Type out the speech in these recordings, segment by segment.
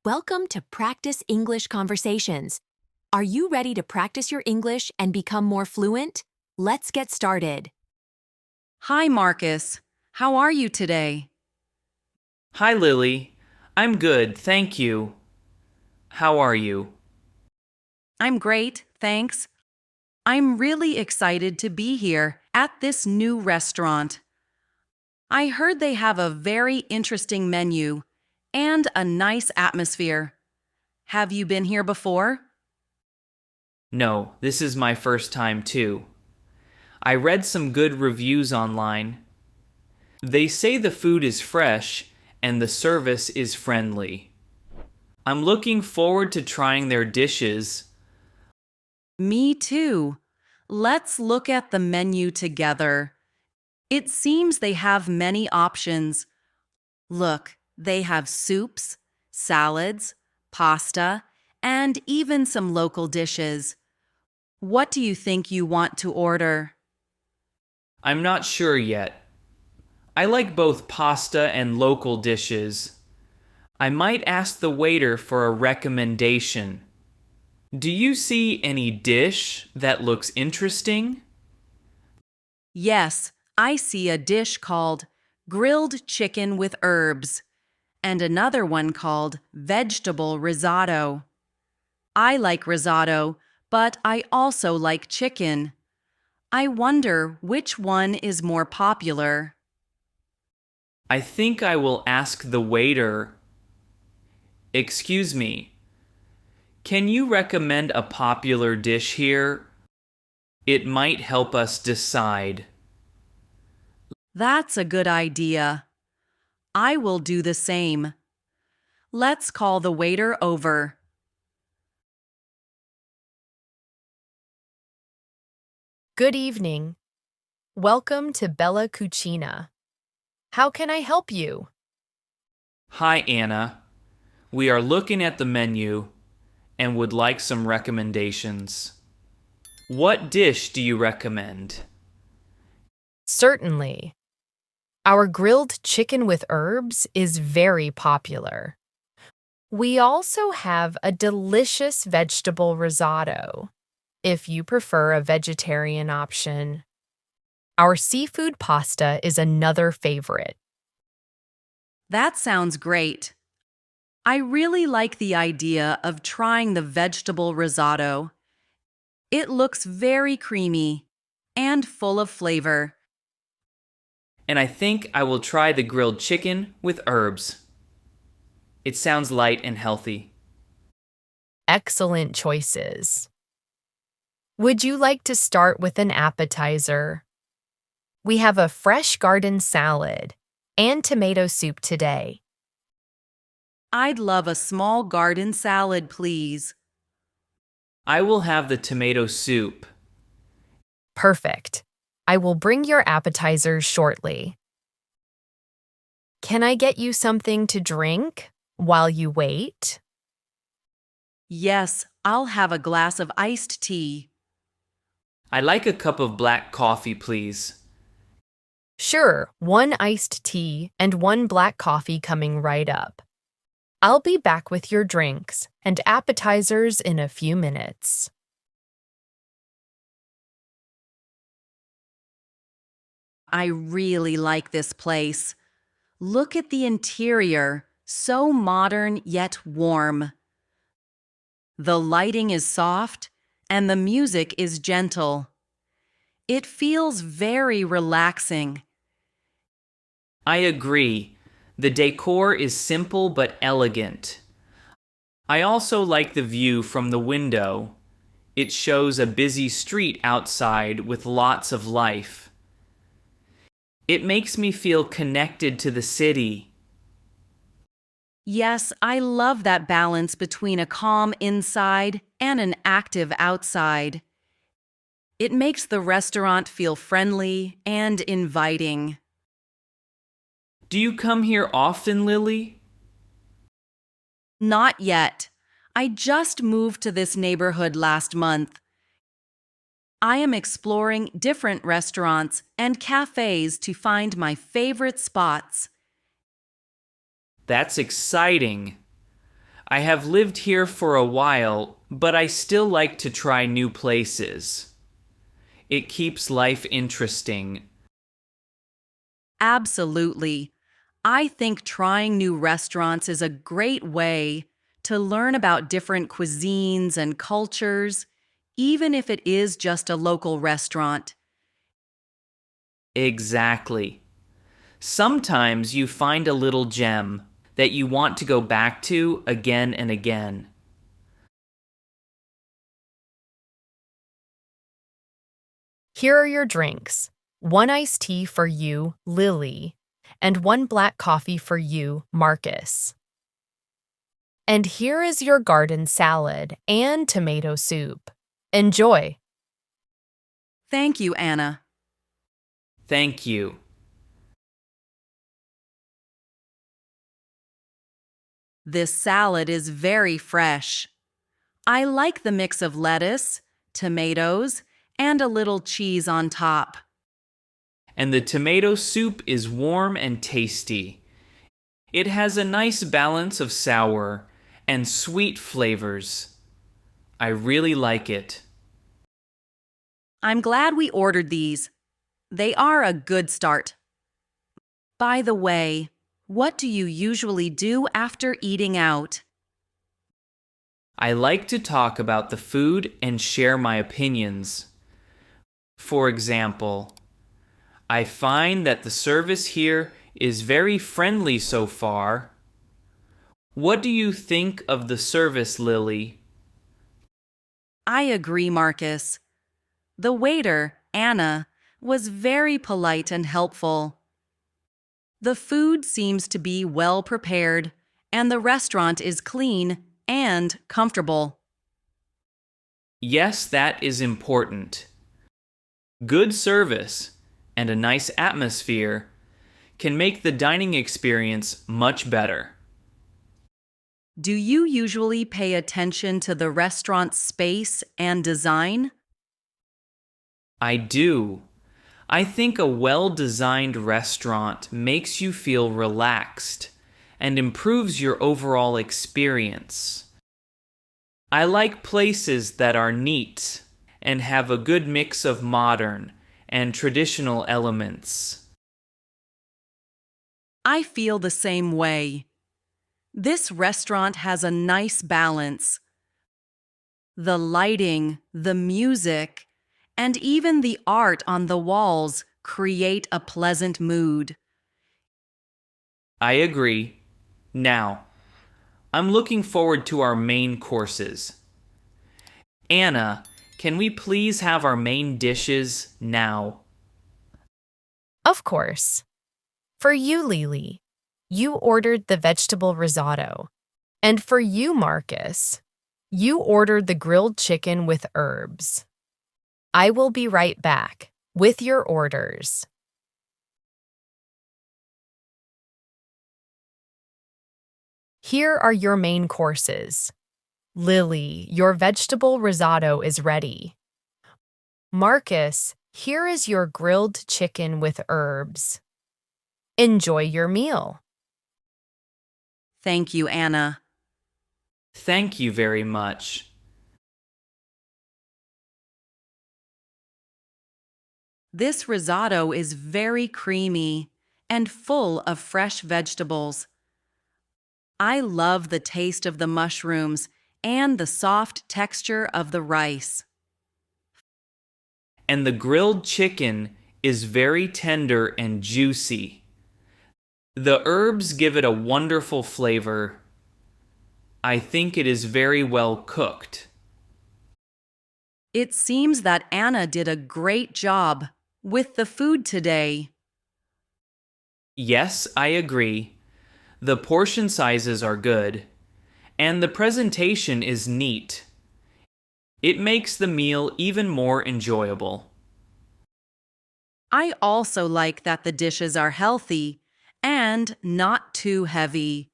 Welcome to Practice English Conversations. Are you ready to practice your English and become more fluent? Let's get started. Hi, Marcus. How are you today? Hi, Lily. I'm good, thank you. How are you? I'm great, thanks. I'm really excited to be here at this new restaurant. I heard they have a very interesting menu and a nice atmosphere. Have you been here before? No, this is my first time too. I read some good reviews online. They say the food is fresh and the service is friendly. I'm looking forward to trying their dishes. Me too. Let's look at the menu together. It seems they have many options. Look, they have soups, salads, pasta, and even some local dishes. What do you think you want to order? I'm not sure yet. I like both pasta and local dishes. I might ask the waiter for a recommendation. Do you see any dish that looks interesting? Yes, I see a dish called grilled chicken with herbs and another one called vegetable risotto. I like risotto, but I also like chicken. I wonder which one is more popular. I think I will ask the waiter. Excuse me, can you recommend a popular dish here? It might help us decide. That's a good idea. I will do the same. Let's call the waiter over. Good evening. Welcome to Bella Cucina. How can I help you? Hi, Anna. We are looking at the menu and would like some recommendations. What dish do you recommend? Certainly. Our grilled chicken with herbs is very popular. We also have a delicious vegetable risotto, if you prefer a vegetarian option. Our seafood pasta is another favorite. That sounds great. I really like the idea of trying the vegetable risotto. It looks very creamy and full of flavor. And I think I will try the grilled chicken with herbs. It sounds light and healthy. Excellent choices. Would you like to start with an appetizer? We have a fresh garden salad and tomato soup today. I'd love a small garden salad, please. I will have the tomato soup. Perfect. I will bring your appetizers shortly. Can I get you something to drink while you wait? Yes, I'll have a glass of iced tea. I'd like a cup of black coffee, please. Sure, one iced tea and one black coffee coming right up. I'll be back with your drinks and appetizers in a few minutes. I really like this place. Look at the interior, so modern yet warm. The lighting is soft and the music is gentle. It feels very relaxing. I agree. The decor is simple but elegant. I also like the view from the window. It shows a busy street outside with lots of life. It makes me feel connected to the city. Yes, I love that balance between a calm inside and an active outside. It makes the restaurant feel friendly and inviting. Do you come here often, Lily? Not yet. I just moved to this neighborhood last month. I am exploring different restaurants and cafes to find my favorite spots. That's exciting. I have lived here for a while, but I still like to try new places. It keeps life interesting. Absolutely. I think trying new restaurants is a great way to learn about different cuisines and cultures, even if it is just a local restaurant. Exactly. Sometimes you find a little gem that you want to go back to again and again. Here are your drinks. 1 iced tea for you, Lily, and 1 black coffee for you, Marcus. And here is your garden salad and tomato soup. Enjoy. Thank you, Anna. Thank you. This salad is very fresh. I like the mix of lettuce, tomatoes, and a little cheese on top. And the tomato soup is warm and tasty. It has a nice balance of sour and sweet flavors. I really like it. I'm glad we ordered these. They are a good start. By the way, what do you usually do after eating out? I like to talk about the food and share my opinions. For example, I find that the service here is very friendly so far. What do you think of the service, Lily? I agree, Marcus. The waiter, Anna, was very polite and helpful. The food seems to be well prepared, and the restaurant is clean and comfortable. Yes, that is important. Good service and a nice atmosphere can make the dining experience much better. Do you usually pay attention to the restaurant's space and design? I do. I think a well-designed restaurant makes you feel relaxed and improves your overall experience. I like places that are neat and have a good mix of modern and traditional elements. I feel the same way. This restaurant has a nice balance. The lighting, the music, and even the art on the walls create a pleasant mood. I agree. Now, I'm looking forward to our main courses. Anna, can we please have our main dishes now? Of course. For you, Lily, you ordered the vegetable risotto. And for you, Marcus, you ordered the grilled chicken with herbs. I will be right back with your orders. Here are your main courses. Lily, your vegetable risotto is ready. Marcus, here is your grilled chicken with herbs. Enjoy your meal. Thank you, Anna. Thank you very much. This risotto is very creamy and full of fresh vegetables. I love the taste of the mushrooms and the soft texture of the rice. And the grilled chicken is very tender and juicy. The herbs give it a wonderful flavor. I think it is very well cooked. It seems that Anna did a great job with the food today. Yes, I agree. The portion sizes are good, and the presentation is neat. It makes the meal even more enjoyable. I also like that the dishes are healthy and not too heavy.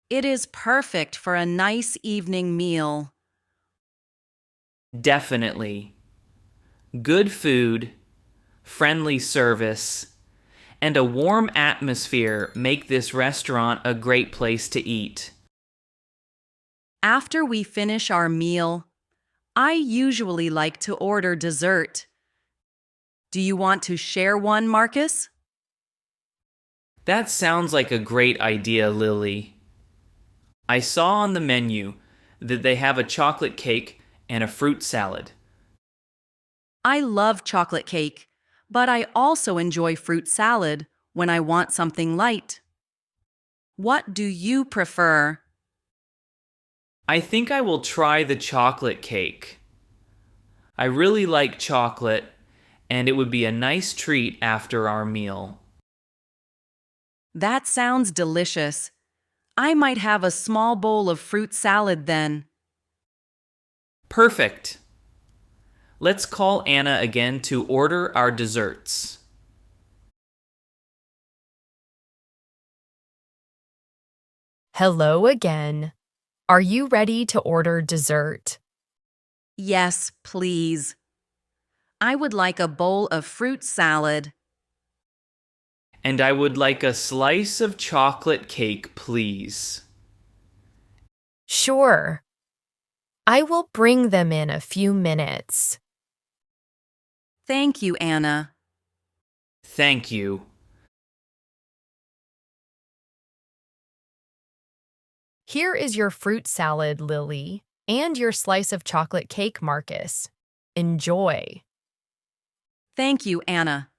It is perfect for a nice evening meal. Definitely. Good food, friendly service, and a warm atmosphere make this restaurant a great place to eat. After we finish our meal, I usually like to order dessert. Do you want to share one, Marcus? That sounds like a great idea, Lily. I saw on the menu that they have a chocolate cake and a fruit salad. I love chocolate cake, but I also enjoy fruit salad when I want something light. What do you prefer? I think I will try the chocolate cake. I really like chocolate, and it would be a nice treat after our meal. That sounds delicious. I might have a small bowl of fruit salad then. Perfect. Let's call Anna again to order our desserts. Hello again. Are you ready to order dessert? Yes, please. I would like a bowl of fruit salad. And I would like a slice of chocolate cake, please. Sure. I will bring them in a few minutes. Thank you, Anna. Thank you. Here is your fruit salad, Lily, and your slice of chocolate cake, Marcus. Enjoy. Thank you, Anna.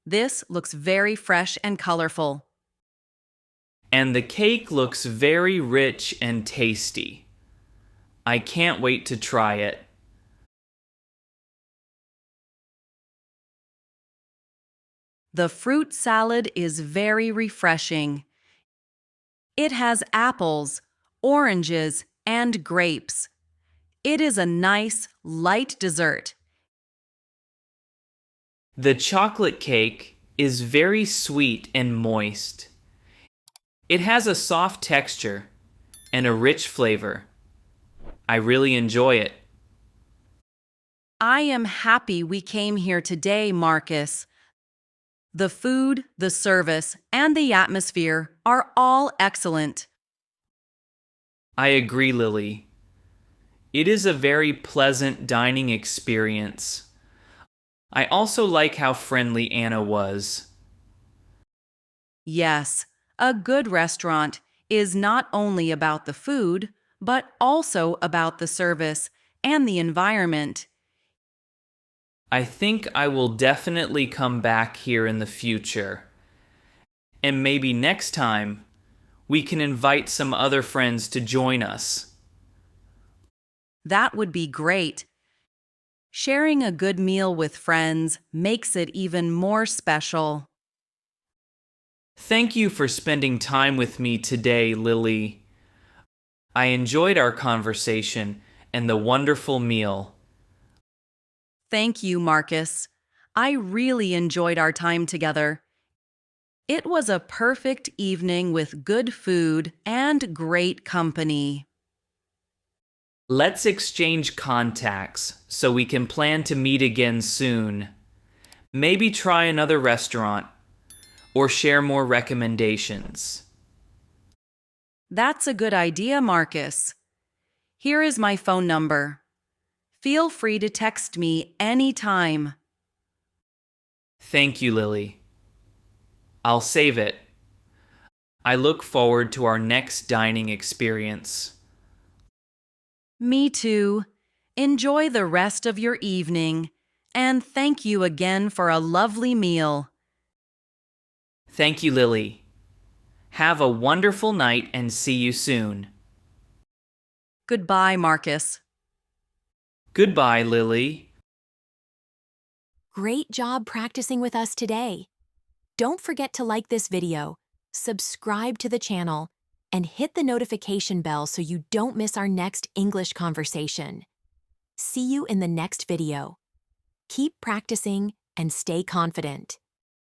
This looks very fresh and colorful. And the cake looks very rich and tasty. I can't wait to try it. The fruit salad is very refreshing. It has apples, oranges, and grapes. It is a nice, light dessert. The chocolate cake is very sweet and moist. It has a soft texture and a rich flavor. I really enjoy it. I am happy we came here today, Marcus. The food, the service, and the atmosphere are all excellent. I agree, Lily. It is a very pleasant dining experience. I also like how friendly Anna was. Yes, a good restaurant is not only about the food, but also about the service and the environment. I think I will definitely come back here in the future. And maybe next time, we can invite some other friends to join us. That would be great. Sharing a good meal with friends makes it even more special. Thank you for spending time with me today, Lily. I enjoyed our conversation and the wonderful meal. Thank you, Marcus. I really enjoyed our time together. It was a perfect evening with good food and great company. Let's exchange contacts so we can plan to meet again soon. Maybe try another restaurant or share more recommendations. That's a good idea, Marcus. Here is my phone number. Feel free to text me anytime. Thank you, Lily. I'll save it. I look forward to our next dining experience. Me too. Enjoy the rest of your evening, and thank you again for a lovely meal. Thank you, Lily. Have a wonderful night and see you soon. Goodbye, Marcus. Goodbye, Lily. Great job practicing with us today. Don't forget to like this video, subscribe to the channel, and hit the notification bell so you don't miss our next English conversation. See you in the next video. Keep practicing and stay confident.